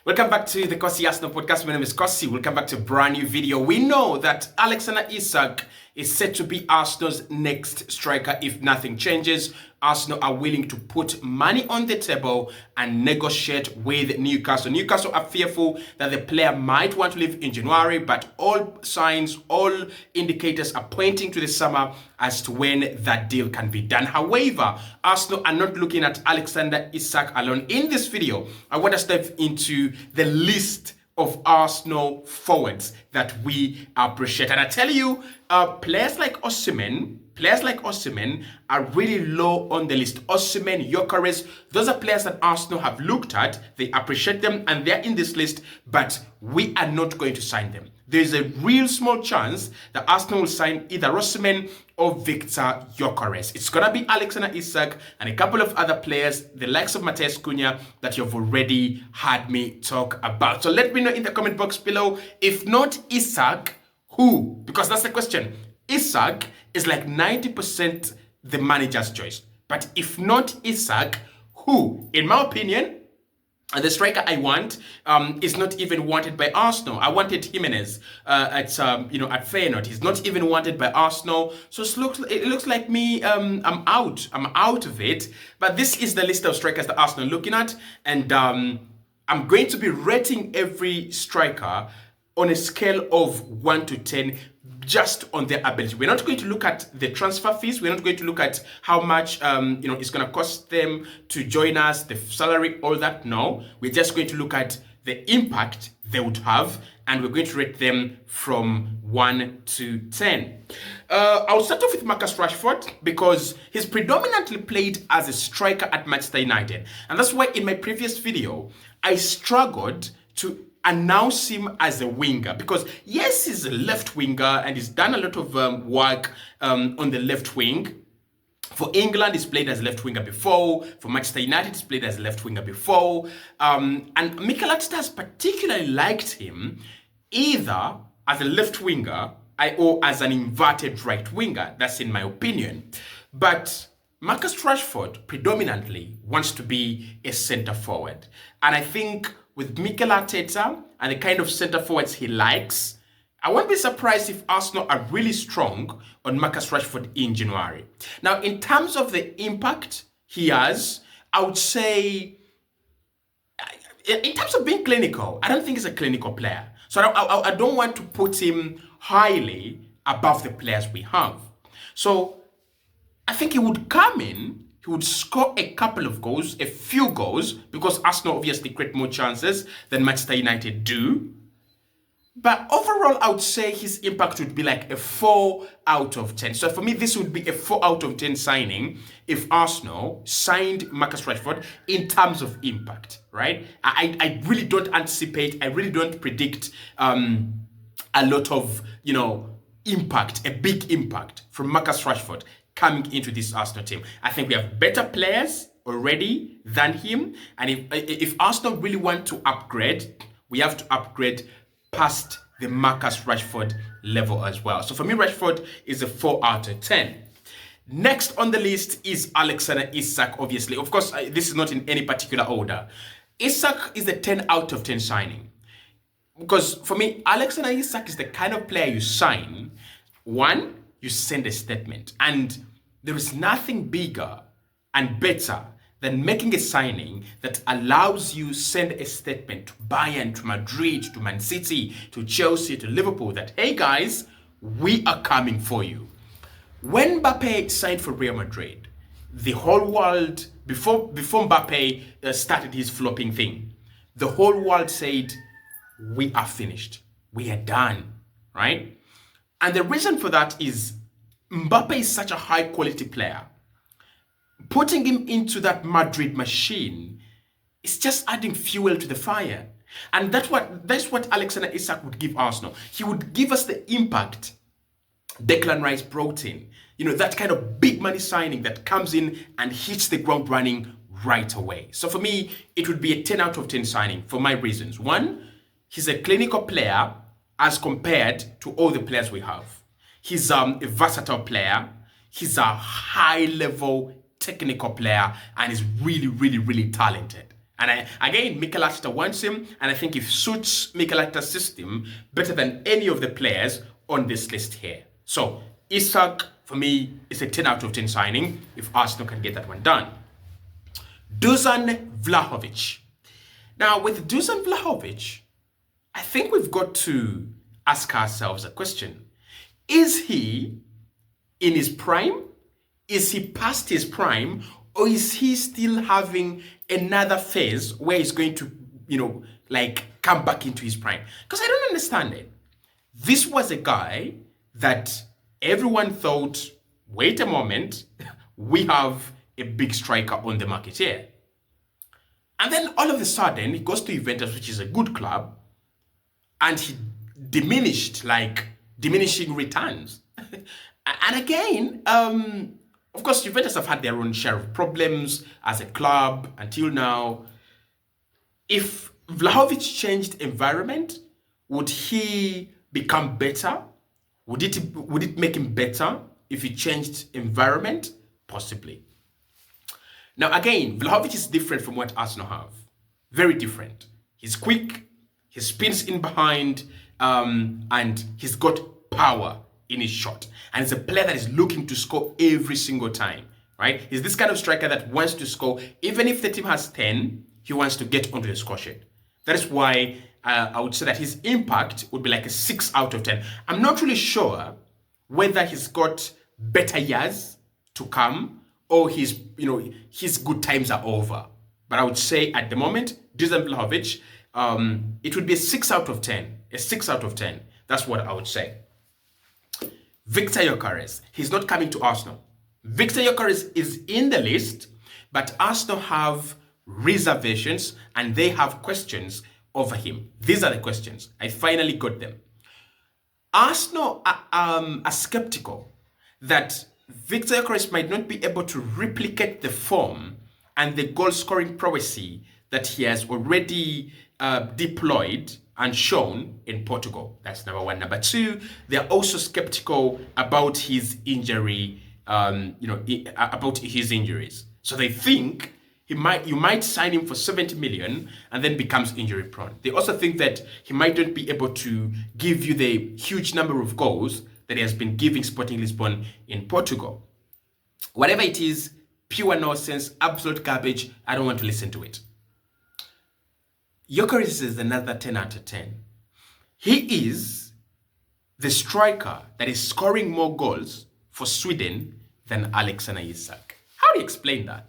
Welcome back to the Kosi Arsenal podcast. My name is Kosi. Welcome back to a brand new video. We know that Alexander Isak is set to be Arsenal's next striker if nothing changes. Arsenal are willing to put money on the table and negotiate with Newcastle. Newcastle are fearful that the player might want to leave in January, but all signs, all indicators are pointing to the summer as to when that deal can be done. However, Arsenal are not looking at Alexander Isak alone. In this video, I want to step into the list of Arsenal forwards that we appreciate. And I tell you, players like Osimhen are really low on the list. Osimhen, Gyokeres, those are players that Arsenal have looked at. They appreciate them and they're in this list, but we are not going to sign them. There's a real small chance that Arsenal will sign either Osimhen or Victor Gyokeres. It's going to be Alexander Isak and a couple of other players, the likes of Matheus Cunha, that you've already heard me talk about. So let me know in the comment box below. If not Isak, who? Because that's the question. Isak is like 90% the manager's choice. But if not Isak, who? In my opinion, the striker I want is not even wanted by Arsenal. I wanted Jimenez at Feyenoord. He's not even wanted by Arsenal. So it looks like me. I'm out. I'm out of it. But this is the list of strikers that Arsenal are looking at, and I'm going to be rating every striker on a scale of 1 to 10. Just on their ability. We're not going to look at the transfer fees. We're not going to look at how much it's going to cost them to join us, the salary, all that. No, we're just going to look at the impact they would have, and we're going to rate them from 1 to 10. I'll start off with Marcus Rashford because he's predominantly played as a striker at Manchester United, and that's why in my previous video I struggled to announce him as a winger, because yes, he's a left winger and he's done a lot of work on the left wing. For England, he's played as a left winger before. For Manchester United, he's played as a left winger before. And Mikel Arteta has particularly liked him either as a left winger or as an inverted right winger. That's in my opinion. But Marcus Rashford predominantly wants to be a centre forward. And I think with Mikel Arteta and the kind of centre forwards he likes, I won't be surprised if Arsenal are really strong on Marcus Rashford in January. Now, in terms of the impact he has, I would say, in terms of being clinical, I don't think he's a clinical player. So I don't want to put him highly above the players we have. So I think he would come in, he would score a couple of goals, a few goals, because Arsenal obviously create more chances than Manchester United do. But overall, I would say his impact would be like a 4 out of 10. So for me, this would be a 4 out of 10 signing if Arsenal signed Marcus Rashford in terms of impact, right? I really don't anticipate, I really don't predict a lot of, impact, a big impact from Marcus Rashford coming into this Arsenal team. I think we have better players already than him. And if Arsenal really want to upgrade, we have to upgrade past the Marcus Rashford level as well. So for me, Rashford is a 4 out of 10. Next on the list is Alexander Isak, obviously. Of course, this is not in any particular order. Isak is a 10 out of 10 signing. Because for me, Alexander Isak is the kind of player you sign. One, you send a statement. And there is nothing bigger and better than making a signing that allows you send a statement to Bayern, to Madrid, to Man City, to Chelsea, to Liverpool that, hey guys, we are coming for you. When Mbappe signed for Real Madrid, the whole world, before Mbappe started his flopping thing, the whole world said, we are finished. We are done, right? And the reason for that is Mbappe is such a high quality player. Putting him into that Madrid machine is just adding fuel to the fire. And that's what Alexander Isak would give Arsenal. He would give us the impact Declan Rice brought in. That kind of big money signing that comes in and hits the ground running right away. So for me, it would be a 10 out of 10 signing for my reasons. One, he's a clinical player as compared to all the players we have. He's a versatile player. He's a high-level technical player and is really, really, really talented. And again, Mikel Arteta wants him, and I think it suits Mikel Arteta's system better than any of the players on this list here. So Isak, for me, is a 10 out of 10 signing if Arsenal can get that one done. Dusan Vlahovic. Now, with Dusan Vlahovic, I think we've got to ask ourselves a question. Is he in his prime? Is he past his prime? Or is he still having another phase where he's going to, come back into his prime? Because I don't understand it. This was a guy that everyone thought, wait a moment, we have a big striker on the market here. And then all of a sudden, he goes to Juventus, which is a good club, and he diminished, diminishing returns. And again, of course, Juventus have had their own share of problems as a club until now. If Vlahovic changed environment, would he become better? Would it make him better if he changed environment? Possibly. Now again, Vlahovic is different from what Arsenal have. Very different. He's quick, he spins in behind, and he's got power in his shot. And he's a player that is looking to score every single time, right? He's this kind of striker that wants to score. Even if the team has 10, he wants to get onto the score sheet. That is why I would say that his impact would be like a 6 out of 10. I'm not really sure whether he's got better years to come or his good times are over. But I would say at the moment, Dusan Vlahovic, it would be a 6 out of 10. A 6 out of 10. That's what I would say. Victor Gyokeres, he's not coming to Arsenal. Victor Gyokeres is in the list, but Arsenal have reservations and they have questions over him. These are the questions. I finally got them. Arsenal are skeptical that Victor Gyokeres might not be able to replicate the form and the goal-scoring prowess that he has already deployed and shown in Portugal. That's number one. Number two, they're also skeptical about his injury, about his injuries. So they think you might sign him for 70 million and then becomes injury prone. They also think that he might not be able to give you the huge number of goals that he has been giving Sporting Lisbon in Portugal. Whatever it is, pure nonsense, absolute garbage. I don't want to listen to it. Gyokeres is another 10 out of 10. He is the striker that is scoring more goals for Sweden than Alexander Isak. How do you explain that?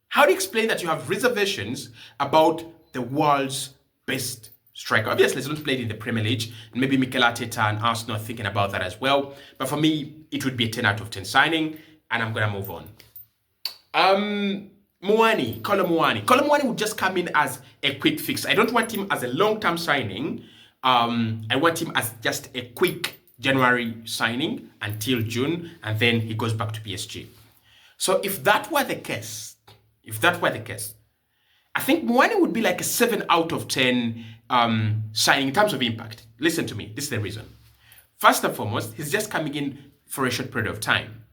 How do you explain that you have reservations about the world's best striker? Obviously, he's not played in the Premier League, and maybe Mikel Arteta and Arsenal are thinking about that as well. But for me, it would be a 10 out of 10 signing, and I'm going to move on. Kolo Muani would just come in as a quick fix. I don't want him as a long-term signing. I want him as just a quick January signing until June, and then he goes back to PSG. So if that were the case, I think Muani would be like a 7 out of 10 signing in terms of impact. Listen to me, this is the reason. First and foremost, he's just coming in for a short period of time.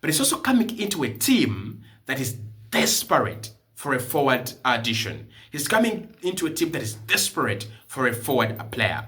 But he's also coming into a team that is desperate for a forward addition. He's coming into a team that is desperate for a forward player.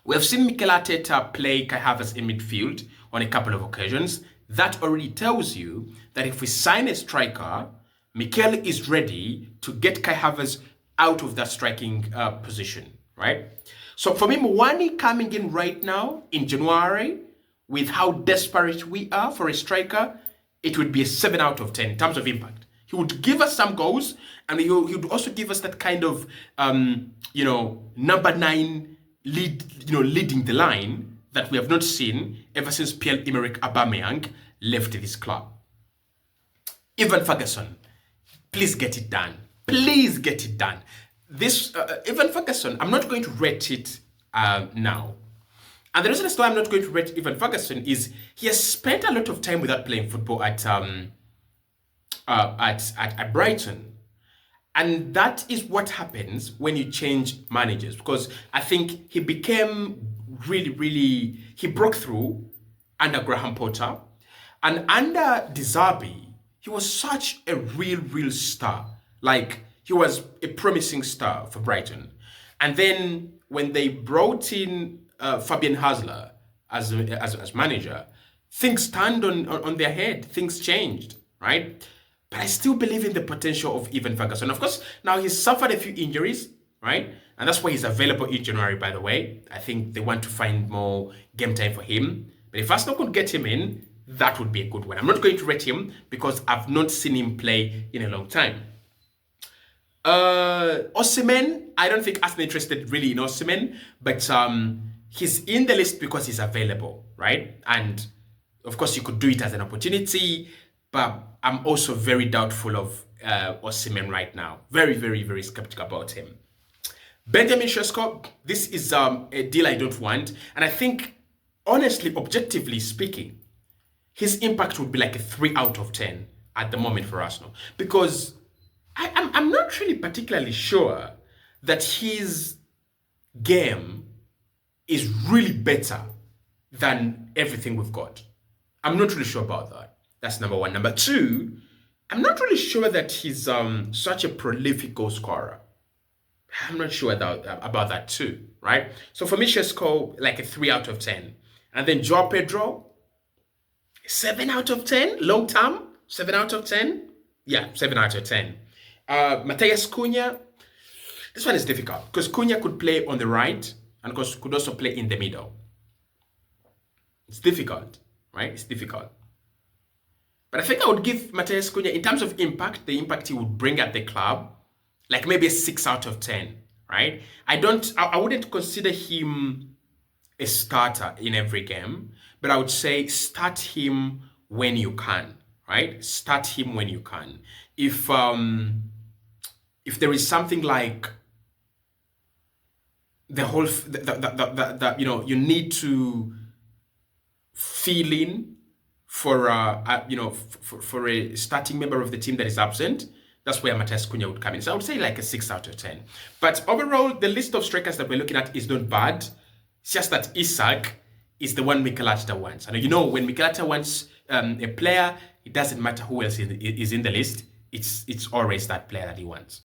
We have seen Mikel Arteta play Kai Havertz in midfield on a couple of occasions. That already tells you that if we sign a striker, Mikel is ready to get Kai Havertz out of that striking position, right? So for me, Muani coming in right now in January, with how desperate we are for a striker, it would be a 7 out of 10 in terms of impact. He would give us some goals, and he would also give us that kind of, number 9 leading the line that we have not seen ever since Pierre-Emerick Aubameyang left this club. Evan Ferguson, please get it done. Please get it done. This Evan Ferguson, I'm not going to rate it now. And the reason as to why I'm not going to rate Evan Ferguson is he has spent a lot of time without playing football at Brighton. And that is what happens when you change managers, because I think he became he broke through under Graham Potter, and under De Zerbi, he was such a real star. Like, he was a promising star for Brighton. And then when they brought in Fabian Hasler as manager, things turned on their head. Things changed, right? But I still believe in the potential of Ivan Ferguson. Of course, now he's suffered a few injuries, right? And that's why he's available in January, by the way. I think they want to find more game time for him. But if Arsenal could get him in, that would be a good one. I'm not going to rate him because I've not seen him play in a long time. Osimhen, I don't think Arsenal interested really in Osimhen, but he's in the list because he's available, right? And of course, you could do it as an opportunity, but I'm also very doubtful of Osimhen right now. Very, very, very skeptical about him. Benjamin Sesko, this is a deal I don't want. And I think, honestly, objectively speaking, his impact would be like a 3 out of 10 at the moment for Arsenal. Because I'm not really particularly sure that his game is really better than everything we've got. I'm not really sure about that. That's number one. Number two, I'm not really sure that he's such a prolific goal scorer. I'm not sure about that too, right? So for me, Sesko, like a 3 out of 10. And then Joao Pedro, 7 out of 10, long term, 7 out of 10. Yeah, 7 out of 10. Matheus Cunha, this one is difficult because Cunha could play on the right and could also play in the middle. It's difficult, right? It's difficult. But I think I would give Matheus Cunha, in terms of impact, the impact he would bring at the club, like maybe a 6 out of 10, right? I wouldn't consider him a starter in every game, but I would say start him when you can, right? Start him when you can. If there is something like the whole, you need to fill in for for a starting member of the team that is absent, that's where Matheus Cunha would come in. So I would say like a 6 out of 10. But overall, the list of strikers that we're looking at is not bad. It's just that Isak is the one Mikel Arteta wants. And when Mikel Arteta wants a player, it doesn't matter who else is in the list. It's always that player that he wants.